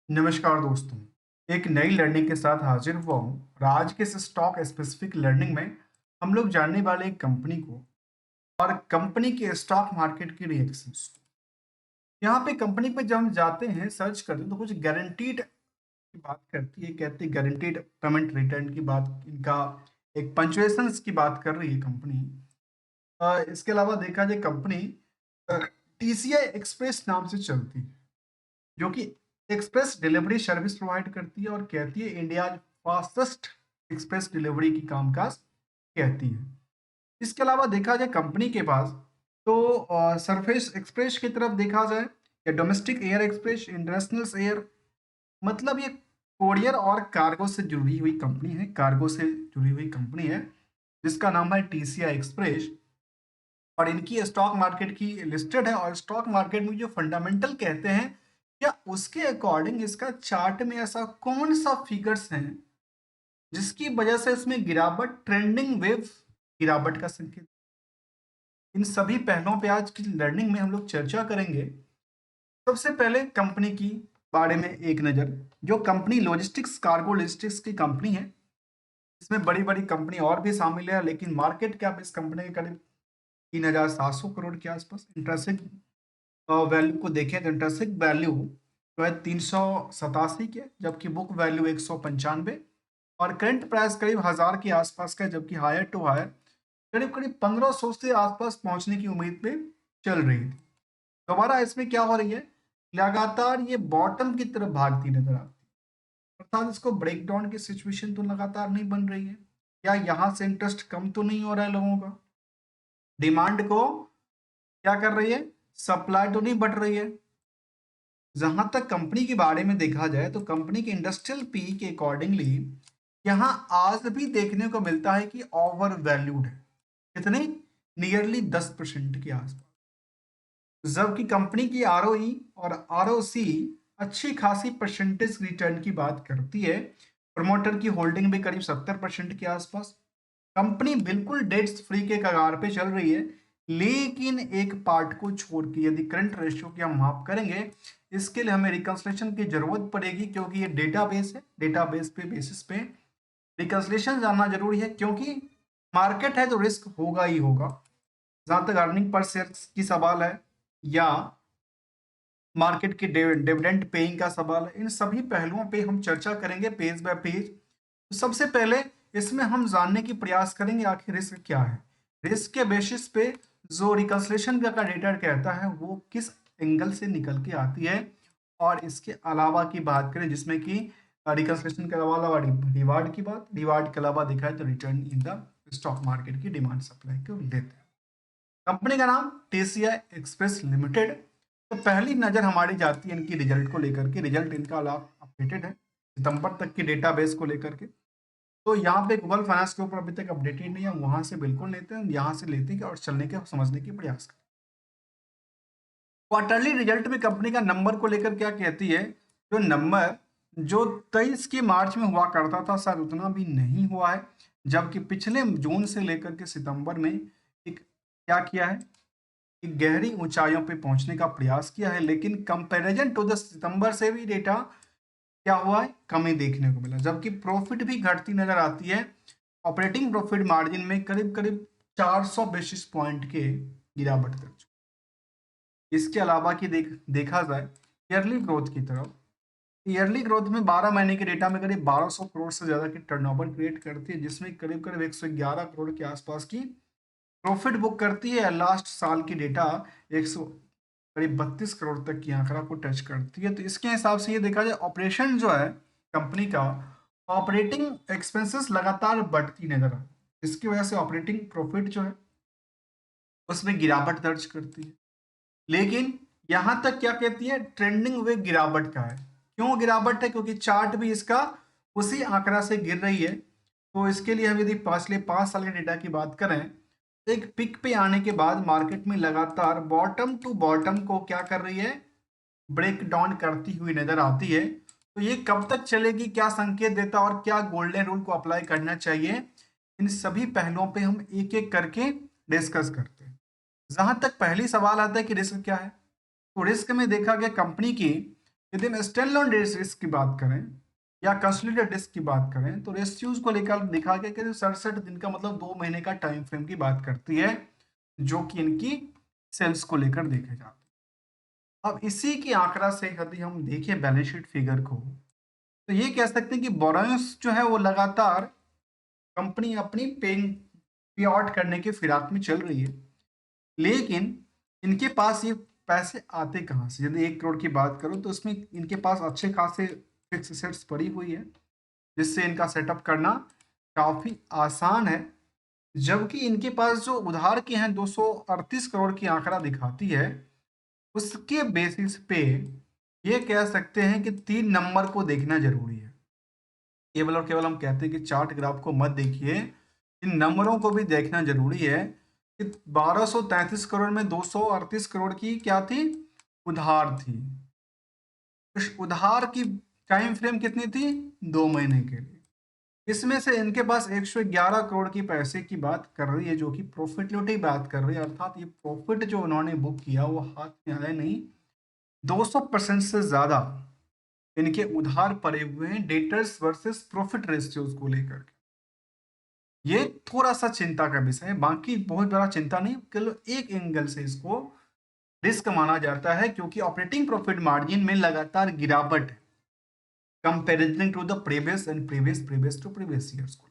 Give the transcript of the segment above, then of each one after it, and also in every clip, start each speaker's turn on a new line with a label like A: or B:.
A: नमस्कार दोस्तों। एक नई लर्निंग के साथ हाजिर हुआ हूँ और आज के इस स्टॉक स्पेसिफिक लर्निंग में हम लोग जानने वाले एक कंपनी को और कंपनी के स्टॉक मार्केट की रिएक्शंस। यहाँ पे कंपनी पे जब हम जाते हैं सर्च करते हैं तो कुछ गारंटीड की बात करती है, कहती है गारंटीड पेमेंट रिटर्न की बात, इनका एक पंचुएशंस की बात कर रही है कंपनी। इसके अलावा देखा जाए कंपनी टीसीआई एक्सप्रेस नाम से चलती है, जो कि एक्सप्रेस डिलीवरी सर्विस प्रोवाइड करती है और कहती है इंडिया फास्टेस्ट एक्सप्रेस डिलीवरी की कामकाज कहती है। इसके अलावा देखा जाए कंपनी के पास तो सरफेस एक्सप्रेस की तरफ देखा जाए या domestic air express, international air, मतलब ये कोरियर और कार्गो से जुड़ी हुई कंपनी है, कार्गो से जुड़ी हुई कंपनी है जिसका नाम है टीसीआई एक्सप्रेस। और इनकी स्टॉक मार्केट की लिस्टेड है और स्टॉक मार्केट में जो फंडामेंटल कहते हैं, क्या उसके अकॉर्डिंग इसका चार्ट में ऐसा कौन सा फिगर्स हैं जिसकी वजह से इसमें गिरावट, ट्रेंडिंग वेव गिरावट का संकेत। इन सभी पहलुओं पे आज की लर्निंग में हम लोग चर्चा करेंगे। सबसे पहले कंपनी की बारे में एक नज़र। जो कंपनी लॉजिस्टिक्स, कार्गो लॉजिस्टिक्स की कंपनी है, इसमें बड़ी बड़ी कंपनी और भी शामिल है, लेकिन मार्केट कैप इस कंपनी के करीब 3,700 करोड़ के आसपास। इंटरेस्टिंग वैल्यू को देखें तो इंटरेस्टिंग वैल्यू जो है 387 के, जबकि बुक वैल्यू 195 और करंट प्राइस करीब 1000 के आसपास का है, जबकि हायर टू हायर करीब करीब 1500 से आसपास पहुंचने की उम्मीद पे चल रही थी। दोबारा इसमें क्या हो रही है, लगातार ये बॉटम की तरफ भागती नजर आती है, अर्थात इसको ब्रेक डाउन की सिचुएशन तो लगातार नहीं बन रही है। या यहाँ से इंटरेस्ट कम तो नहीं हो रहा है लोगों का, डिमांड को क्या कर रही है, सप्लाई तो नहीं बढ़ रही है। जहां तक कंपनी के बारे में देखा जाए तो कंपनी के इंडस्ट्रियल पी के अकॉर्डिंगली यहाँ आज भी देखने को मिलता है कि ओवर वैल्यूड है। कितने, नियरली 10% के आसपास, जबकि कंपनी की आरओई और आरओसी अच्छी खासी परसेंटेज रिटर्न की बात करती है। प्रमोटर की होल्डिंग भी करीब 70% के आसपास। कंपनी बिल्कुल डेट्स फ्री के कगार पे चल रही है, लेकिन एक पार्ट को छोड़ के यदि करंट रेशियो की हम माप करेंगे, इसके लिए हमें रिकंसलेशन की जरूरत पड़ेगी, क्योंकि ये डेटाबेस है, डेटाबेस पे बेसिस पे रिकंसलेशन जानना जरूरी है, क्योंकि मार्केट है तो रिस्क होगा ही होगा। जहां तक अर्निंग पर शेयर की सवाल है या मार्केट के डिविडेंड पेइंग का सवाल है, इन सभी पहलुओं पे हम चर्चा करेंगे पेज बाय पेज। तो सबसे पहले इसमें हम जानने की प्रयास करेंगे आखिर रिस्क क्या है। रिस्क के बेसिस पे जो रिकंसलेशन का डेटा कहता है वो किस एंगल से निकल के आती है, और इसके अलावा की बात करें जिसमें कि रिकंसलेशन के अलावा रिवार्ड की बात, रिवार्ड के अलावा दिखाए तो return in the stock market की डिमांड सप्लाई को लेते हैं। कंपनी का नाम टीसीआई एक्सप्रेस लिमिटेड। तो पहली नज़र हमारी जाती है इनकी रिजल्ट को लेकर के। रिजल्ट इनका अपडेटेड है सितंबर तक की डेटाबेस को लेकर के। तो यहाँ पे गूगल फाइनेंस के ऊपर अभी तक अपडेटेड नहीं है, वहां से बिल्कुल लेते हैं, यहाँ से लेते हैं और चलने के समझने की प्रयास करते हैं। क्वार्टरली रिजल्ट में कंपनी का नंबर को लेकर क्या कहती है, जो नंबर जो 23 की मार्च में हुआ करता था शायद उतना भी नहीं हुआ है, जबकि पिछले जून से लेकर के सितंबर में एक क्या किया है, एक गहरी ऊंचाइयों पे पहुंचने का प्रयास किया है, लेकिन कंपैरिजन टू द सितंबर से भी डेटा क्या हुआ है, कमी देखने को मिला, जबकि प्रॉफिट भी घटती नजर आती है। ऑपरेटिंग प्रॉफिट मार्जिन में करीब करीब 400 बेसिस पॉइंट के गिरावट दर्ज। इसके अलावा की देखा जाए ईयरली ग्रोथ की तरफ, ईयरली ग्रोथ में 12 महीने के डेटा में करीब 1200 करोड़ से ज्यादा की टर्नओवर क्रिएट करती है, जिसमें करीब करीब 111 करोड़ के आसपास की प्रॉफिट बुक करती है। लास्ट साल की डेटा 100 करीब 32 करोड़ तक की आंकड़ा को टच करती है। तो इसके हिसाब से ये देखा जाए ऑपरेशन जो है कंपनी का, ऑपरेटिंग एक्सपेंसेस लगातार बढ़ती नजर आती है, इसकी वजह से ऑपरेटिंग प्रॉफिट जो है उसमें गिरावट दर्ज करती है। लेकिन यहां तक क्या कहती है, ट्रेंडिंग वे गिरावट का है। क्यों गिरावट है, क्योंकि चार्ट भी इसका उसी आंकड़ा से गिर रही है। तो इसके लिए हम यदि पिछले 5 साल के डेटा की बात करें, एक पिक पे आने के बाद मार्केट में लगातार बॉटम टू बॉटम को क्या कर रही है, ब्रेक डाउन करती हुई नजर आती है। तो ये कब तक चलेगी, क्या संकेत देता और क्या गोल्डन रूल को अप्लाई करना चाहिए, इन सभी पहलुओं पे हम एक एक करके डिस्कस करते हैं। जहां तक पहली सवाल आता है कि रिस्क क्या है, तो रिस्क में देखा गया कंपनी की यदि हम स्टैंड अलोन रिस्क की बात करें या कंसोलिडेटेड रिस्क की बात करें तो रेशियोज को लेकर दिखा गया कि 67 दिन का मतलब 2 महीने का टाइम फ्रेम की बात करती है, जो कि इनकी सेल्स को लेकर देखे जाते हैं। अब इसी की आंकड़ा से यदि हम देखें बैलेंस शीट फिगर को, तो ये कह सकते हैं कि बोरोइंग्स जो है वो लगातार कंपनी अपनी पे आउट करने के फिराक में चल रही है, लेकिन इनके पास ये पैसे आते कहाँ से? यदि 1 करोड़ की बात करूं तो उसमें इनके पास अच्छे खासे फिक्स एसेट्स पड़ी हुई है, जिससे इनका सेटअप करना काफी आसान है। जबकि इनके पास जो उधार के हैं 238 करोड़ की आंकड़ा दिखाती है, उसके बेसिस पे ये कह सकते हैं कि 3 नंबर को देखना जरूरी है। केवल और केवल हम कहते हैं कि चार्ट ग्राफ को मत देखिए, इन नंबरों को भी देखना जरूरी है कि 1233 करोड़ में 238 करोड़ की क्या थी? उधार थी। उस उधार की टाइम फ्रेम कितनी थी? 2 महीने के लिए। इसमें से इनके पास 111 करोड़ की पैसे की बात कर रही है, जो कि प्रॉफिटेबिलिटी बात कर रही है, अर्थात ये प्रॉफिट जो उन्होंने बुक किया वो हाथ में आया नहीं, 200% से ज्यादा इनके उधार पड़े हुए हैं डेटर्स वर्सेस प्रॉफिट रेशियोज को लेकर के। ये थोड़ा सा चिंता का विषय है, बाकी बहुत बड़ा चिंता नहीं, केवल एक एंगल से इसको रिस्क माना जाता है, क्योंकि ऑपरेटिंग प्रॉफिट मार्जिन में लगातार गिरावट है comparison to the previous and previous to previous years को।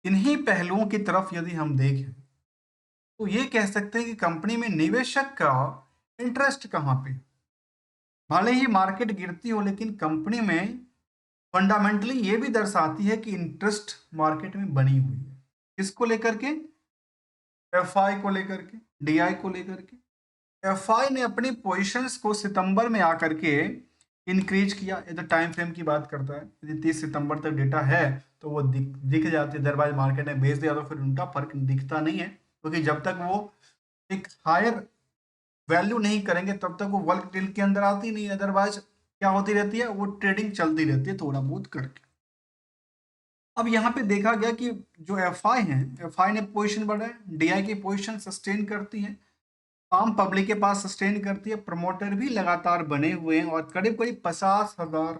A: इन्हीं पहलुओं की तरफ यदि हम देखें तो ये कह सकते हैं कि कंपनी में निवेशक का इंटरेस्ट कहाँ पे है। भले ही मार्केट गिरती हो, लेकिन कंपनी में फंडामेंटली ये भी दर्शाती है कि इंटरेस्ट मार्केट में बनी हुई है। किसको लेकर के? एफआई को लेकर के, डीआई को लेकर के। एफआई ने अपनी पोजीशंस को सितंबर में आकर के इंक्रीज किया। यदि टाइम फ्रेम की बात करता है, यदि 30 सितंबर तक डेटा है तो वो दिख जाती है, अदरवाइज मार्केट ने बेच दिया तो फिर उनका फर्क दिखता नहीं है, क्योंकि जब तक वो एक हायर वैल्यू नहीं करेंगे तब तक वो वॉलेटिलिटी के अंदर आती नहीं है। अदरवाइज क्या होती रहती है? वो ट्रेडिंग चलती रहती है थोड़ा बहुत करके। अब यहाँ पे देखा गया कि जो एफआई है, एफआई ने पोजीशन बढ़ाया, डीआई की पोजीशन सस्टेन करती है, आम पब्लिक के पास सस्टेन करती है, प्रमोटर भी लगातार बने हुए हैं और करीब करीब 50,000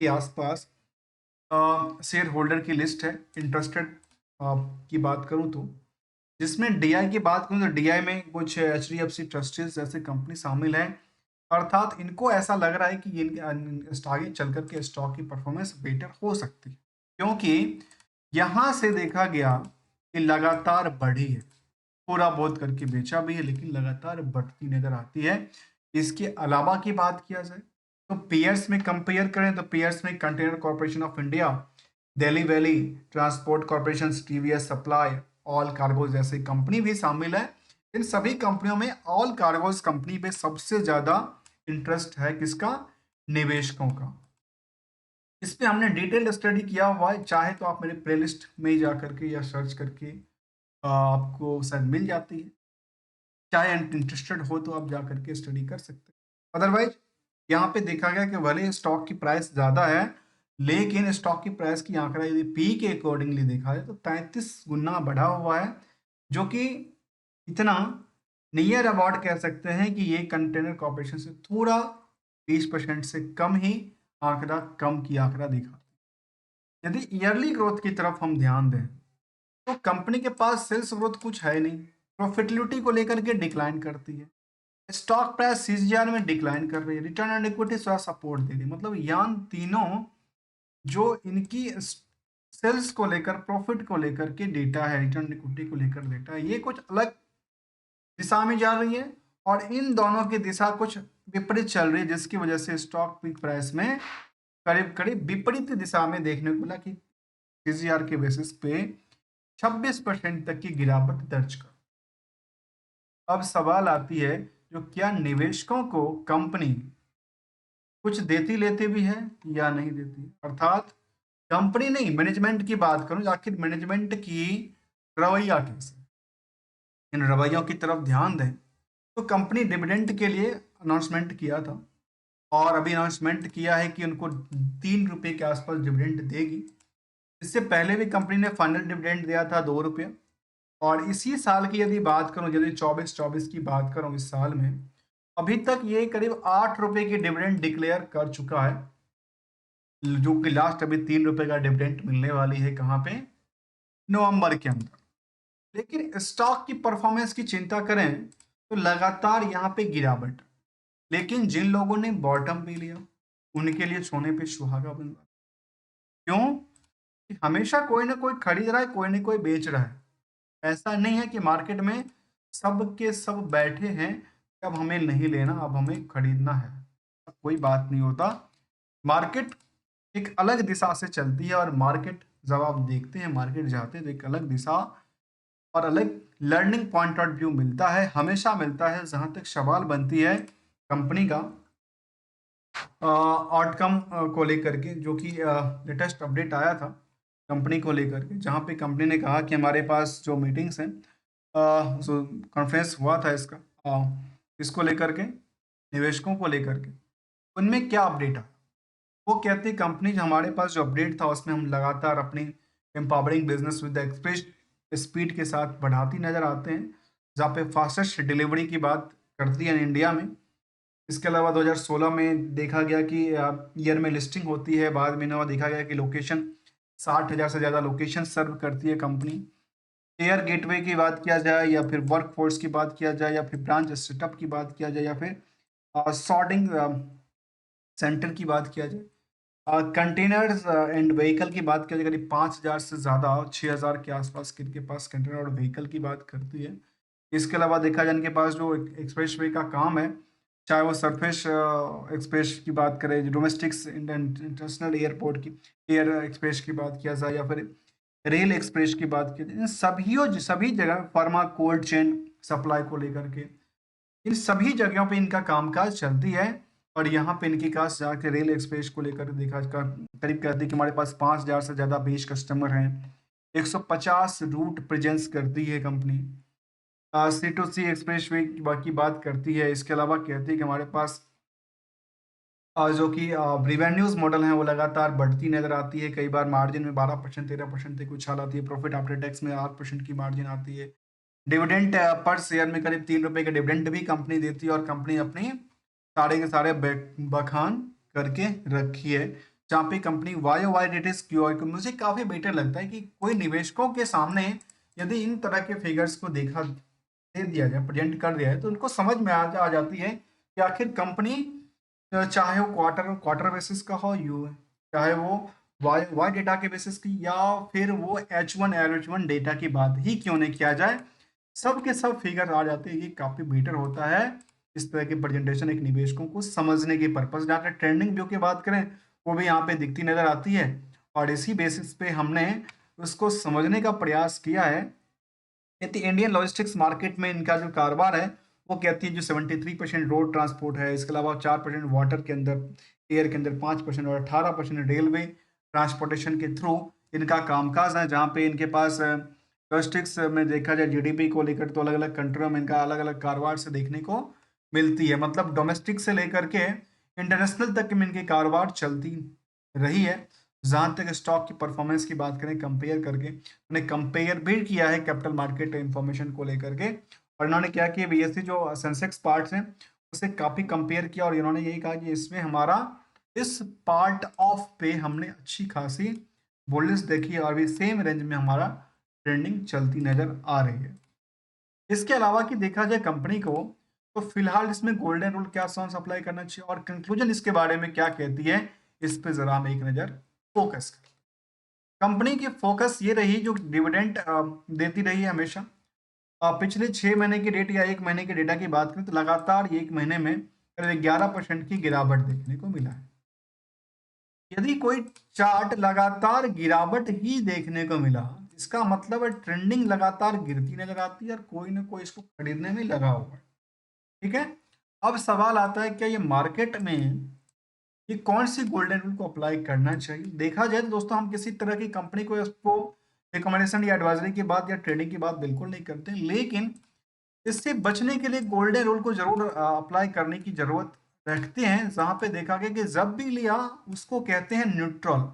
A: के आसपास शेयर होल्डर की लिस्ट है इंटरेस्टेड की बात करूं तो। जिसमें डीआई की बात करूं तो डीआई में कुछ एचडीएफसी ट्रस्टीज जैसे कंपनी शामिल है, अर्थात इनको ऐसा लग रहा है कि आगे चल करके स्टॉक की परफॉर्मेंस बेटर हो सकती है, क्योंकि यहाँ से देखा गया कि लगातार बढ़ी है, थोड़ा बहुत करके बेचा भी है, लेकिन लगातार बढ़ती नजर आती है। इसके अलावा की बात किया जाए तो पीयर्स में कंपेयर करें तो पीयर्स में container corporation of India, Delhi valley transport corporation, TVS supply, all cargoes जैसे कंपनी भी शामिल है। इन सभी कंपनियों में ऑल कार्गोज कंपनी पे सबसे ज्यादा इंटरेस्ट है किसका? निवेशकों का। इस पे हमने डिटेल्ड स्टडी किया हुआ है, चाहे तो आप मेरे प्लेलिस्ट में ही जा करके या सर्च करके आपको शायद मिल जाती है। चाहे इंटरेस्टेड हो तो आप जा करके स्टडी कर सकते हैं। अदरवाइज यहाँ पे देखा गया कि भले स्टॉक की प्राइस ज़्यादा है, लेकिन स्टॉक की प्राइस की आंकड़ा यदि पी के अकॉर्डिंगली देखा जाए तो 33 गुना बढ़ा हुआ है, जो कि इतना नियर अबाउट कह सकते हैं कि ये कंटेनर कॉर्पोरेशन से थोड़ा 20% से कम ही आंकड़ा, कम की आंकड़ा दिखा। यदि ईयरली ग्रोथ की तरफ हम ध्यान दें तो कंपनी के पास सेल्स ग्रोथ कुछ है नहीं, प्रॉफिटेबिलिटी को लेकर के डिक्लाइन करती है, स्टॉक प्राइस सीजीआर में डिक्लाइन कर रही है, रिटर्न ऑन इक्विटी थोड़ा सपोर्ट दे रही है। मतलब यान तीनों जो इनकी सेल्स को लेकर, प्रॉफिट को लेकर के डेटा है, रिटर्न इक्विटी को लेकर डेटा है, ये कुछ अलग दिशा में जा रही है और इन दोनों की दिशा कुछ विपरीत चल रही है, जिसकी वजह से स्टॉक पिक प्राइस में करीब करीब विपरीत दिशा में देखने को मिला कि सीजीआर के बेसिस पे 26% तक की गिरावट दर्ज कर। अब सवाल आती है, जो क्या निवेशकों को कंपनी कुछ देती लेती भी है या नहीं देती? अर्थात कंपनी नहीं, मैनेजमेंट की बात करूं, आखिर मैनेजमेंट की रवैया कैसे, इन रवैयों की तरफ ध्यान दें तो कंपनी डिविडेंड के लिए अनाउंसमेंट किया था और अभी अनाउंसमेंट किया है कि उनको 3 रुपये के आसपास डिविडेंड देगी। इससे पहले भी कंपनी ने फाइनल डिविडेंड दिया था 2 रुपये। और इसी साल की यदि बात करूं, यदि 24-24 की बात करूं, इस साल में अभी तक ये करीब 8 रुपए की डिविडेंड डिक्लेयर कर चुका है, जो कि लास्ट अभी 3 रुपए का डिविडेंड मिलने वाली है कहाँ पे, नवंबर के अंदर। लेकिन स्टॉक की परफॉर्मेंस की चिंता करें तो लगातार यहाँ पे गिरावट, लेकिन जिन लोगों ने बॉटम पे लिया उनके लिए सोने पे सुहागा बन रहा। क्यों? कि हमेशा कोई ना कोई खरीद रहा है, कोई ना कोई बेच रहा है। ऐसा नहीं है कि मार्केट में सब के सब बैठे हैं कि अब हमें नहीं लेना, अब हमें खरीदना है। कोई बात नहीं होता। मार्केट एक अलग दिशा से चलती है, और मार्केट जब आप देखते हैं, मार्केट जाते हैं तो एक अलग दिशा और अलग लर्निंग पॉइंट ऑफ व्यू मिलता है, हमेशा मिलता है। जहाँ तक सवाल बनती है कंपनी का आउटकम को लेकर के, जो कि लेटेस्ट अपडेट आया था कंपनी को लेकर के, जहाँ पे कंपनी ने कहा कि हमारे पास जो मीटिंग्स हैं, जो कॉन्फ्रेंस हुआ था इसका, इसको लेकर के, निवेशकों को लेकर के, उनमें क्या अपडेट आया। वो कहती कंपनी, हमारे पास जो अपडेट था उसमें हम लगातार अपनी empowering business with express speed के साथ बढ़ाती नजर आते हैं, जहाँ पे फास्टेस्ट डिलीवरी की बात करती है इंडिया में। इसके अलावा 2016 में देखा गया कि ईयर में लिस्टिंग होती है, बाद में नवा देखा गया कि लोकेशन 60,000 से ज़्यादा लोकेशन सर्व करती है कंपनी। एयर गेटवे की बात किया जाए, या फिर वर्क फोर्स की बात किया जाए, या फिर ब्रांच सेटअप की बात किया जाए, या फिर सॉर्टिंग सेंटर की बात किया जाए, कंटेनर्स एंड व्हीकल की बात किया जाए, करीब 5,000 से ज़्यादा, 6,000 के आसपास किनके पास कंटेनर और व्हीकल की बात करती है। इसके अलावा देखा जाए इनके पास जो एक्सप्रेस वे का काम है, चाहे वो सरफेस एक्सप्रेस की बात करें, डोमेस्टिक्स इंटरनेशनल एयरपोर्ट की एयर एक्सप्रेस की बात किया जाए, या फिर रेल एक्सप्रेस की बात की जाए, इन सभी जगह फार्मा कोल्ड चेन सप्लाई को लेकर के, इन सभी जगहों पे इनका कामकाज चलती है। और यहाँ पे इनके पास जाके रेल एक्सप्रेस को लेकर देखा करीब कहती है कि हमारे पास 5,000 से ज़्यादा बेच कस्टमर हैं, 150 रूट प्रेजेंस करती है company, C to C expressway की बात करती है। इसके अलावा कहती है कि हमारे पास जो कि रिवेन्यूज मॉडल है वो लगातार बढ़ती नजर आती है, कई बार मार्जिन में 12% 13% तक उछाल आती है, प्रॉफिट आफ्टर टैक्स में 8% की मार्जिन आती है। डिविडेंड पर शेयर में करीब 3 रुपए का डिविडेंड भी कंपनी देती है, और कंपनी अपनी सारे के सारे बखान करके रखी है, जहाँ पे कंपनी वाई वाई रेटिस क्यू आई को मुझे काफ़ी बेटर लगता है कि कोई निवेशकों के सामने यदि इन तरह के फिगर्स को देखा दे दिया जाए, प्रेजेंट कर दिया है, तो उनको समझ में आ जाती है कि आखिर कंपनी, चाहे वो क्वार्टर क्वार्टर बेसिस का हो, यू चाहे वो वाई वाई डेटा के बेसिस की, या फिर वो H1 डेटा की बात ही क्यों नहीं किया जाए, सब के सब फिगर आ जाते हैं। ये काफी बेटर होता है इस तरह के प्रेजेंटेशन एक निवेशकों को समझने के पर्पज। जहाँ तक ट्रेंडिंग व्यू की बात करें, वो भी यहाँ पे दिखती नजर आती है, और इसी बेसिस पे हमने उसको समझने का प्रयास किया है। यदि इंडियन लॉजिस्टिक्स मार्केट में इनका जो कारोबार है, वो कहती है जो 73% रोड ट्रांसपोर्ट है, इसके अलावा 4% वाटर के अंदर, एयर के अंदर 5%, और 18% रेलवे ट्रांसपोर्टेशन के थ्रू इनका कामकाज है। जहाँ पे इनके पास लॉजिस्टिक्स में देखा जाए जीडीपी को लेकर, तो अलग अलग कंट्रियों में इनका अलग अलग कारोबार से देखने को मिलती है। मतलब डोमेस्टिक से लेकर के इंटरनेशनल तक में इनके कारोबार चलती रही है। जहाँ तक स्टॉक की परफॉर्मेंस की बात करें कंपेयर करके, उन्हें कंपेयर भी किया है कैपिटल मार्केट इंफॉर्मेशन को लेकर के, और इन्होंने क्या किया, बीएससी जो सेंसेक्स पार्ट्स हैं उसे काफी कंपेयर किया, और इन्होंने यही कहा कि इसमें हमारा इस पार्ट ऑफ पे हमने अच्छी खासी बुलिश देखी है, और भी सेम रेंज में हमारा ट्रेंडिंग चलती नजर आ रही है। इसके अलावा कि देखा जाए कंपनी को, तो फिलहाल इसमें गोल्डन रूल क्या सॉन्स अप्लाई करना चाहिए, और कंक्लूजन इसके बारे में क्या कहती है, इस पे जरा हम एक नजर फोकस करें। कंपनी की फोकस ये रही, जो डिविडेंड देती रही है हमेशा। पिछले 6 महीने की डेट या 1 महीने के डेटा की बात करें, तो लगातार 1 महीने में करीब 11% की गिरावट देखने को मिला है। यदि कोई चार्ट लगातार गिरावट ही देखने को मिला, इसका मतलब है ट्रेंडिंग लगातार गिरती नजर आती है, और कोई ना कोई इसको खरीदने में लगा हुआ है। ठीक है। अब सवाल आता है, क्या ये मार्केट में ये कौन सी गोल्डन रूल को अप्लाई करना चाहिए। देखा जाए तो दोस्तों, हम किसी तरह की कंपनी को इसको रिकमेंडेशन या एडवाइजरी की बात या ट्रेडिंग की बात बिल्कुल नहीं करते, लेकिन इससे बचने के लिए गोल्डन रूल को जरूर अप्लाई करने की जरूरत रखते हैं। जहां पे देखा गया कि जब भी लिया उसको कहते हैं न्यूट्रल,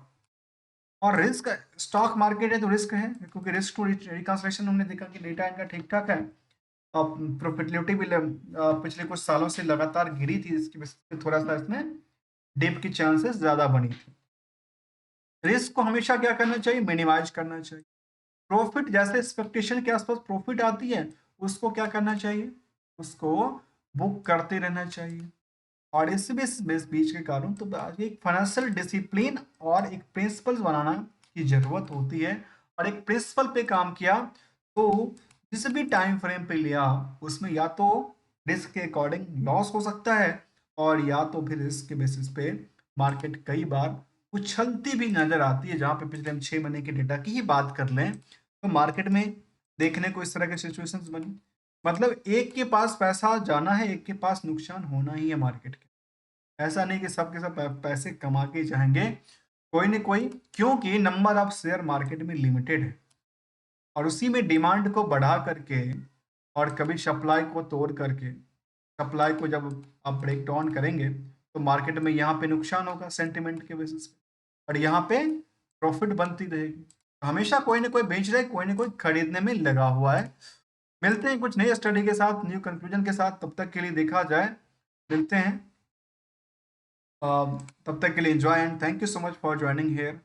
A: और रिस्क, स्टॉक मार्केट है तो रिस्क है, क्योंकि रिस्क टू रिकंसलेशन हमने देखा कि डेटा इनका ठीक ठाक है। प्रॉफिटेबिलिटी भी पिछले कुछ सालों से लगातार गिरी थी, इसकी वजह से थोड़ा सा इसमें डिप की चांसेस ज़्यादा बनी थी। रिस्क को हमेशा क्या करना चाहिए, मिनिमाइज करना चाहिए। प्रॉफिट जैसे एक्सपेक्टेशन के आसपास प्रॉफिट आती है, उसको क्या करना चाहिए, उसको बुक करते रहना चाहिए। और इस बीच के कारण तो एक फाइनेंशियल डिसिप्लिन और एक प्रिंसिपल्स बनाना की जरूरत होती है। और एक प्रिंसिपल पे काम किया तो जिस भी टाइम फ्रेम पे लिया उसमें या तो रिस्क के अकॉर्डिंग लॉस हो सकता है, और या तो फिर रिस्क के बेसिस पे मार्केट कई बार उछलती भी नजर आती है। जहां पे पिछले हम 6 महीने के डेटा की ही बात कर लें तो मार्केट में देखने को इस तरह के सिचुएशंस बनी। मतलब एक के पास पैसा जाना है, एक के पास नुकसान होना ही है मार्केट के। ऐसा नहीं कि सबके सब पैसे कमा के जाएंगे, कोई न कोई, क्योंकि नंबर ऑफ शेयर मार्केट में लिमिटेड है। और उसी में डिमांड को बढ़ा करके और कभी सप्लाई को तोड़ करके, सप्लाई को जब आप ब्रेक डाउन करेंगे तो मार्केट में यहाँ पे नुकसान होगा सेंटिमेंट के बेसिस पे, और यहाँ पे प्रॉफिट बनती रहेगी। तो हमेशा कोई ना कोई बेच रहा है, कोई ना कोई खरीदने में लगा हुआ है। मिलते हैं कुछ नई स्टडी के साथ, न्यू कंक्लूजन के साथ, तब तक के लिए देखा जाए, मिलते हैं। तब तक के लिए enjoy and thank you so much for joining hair.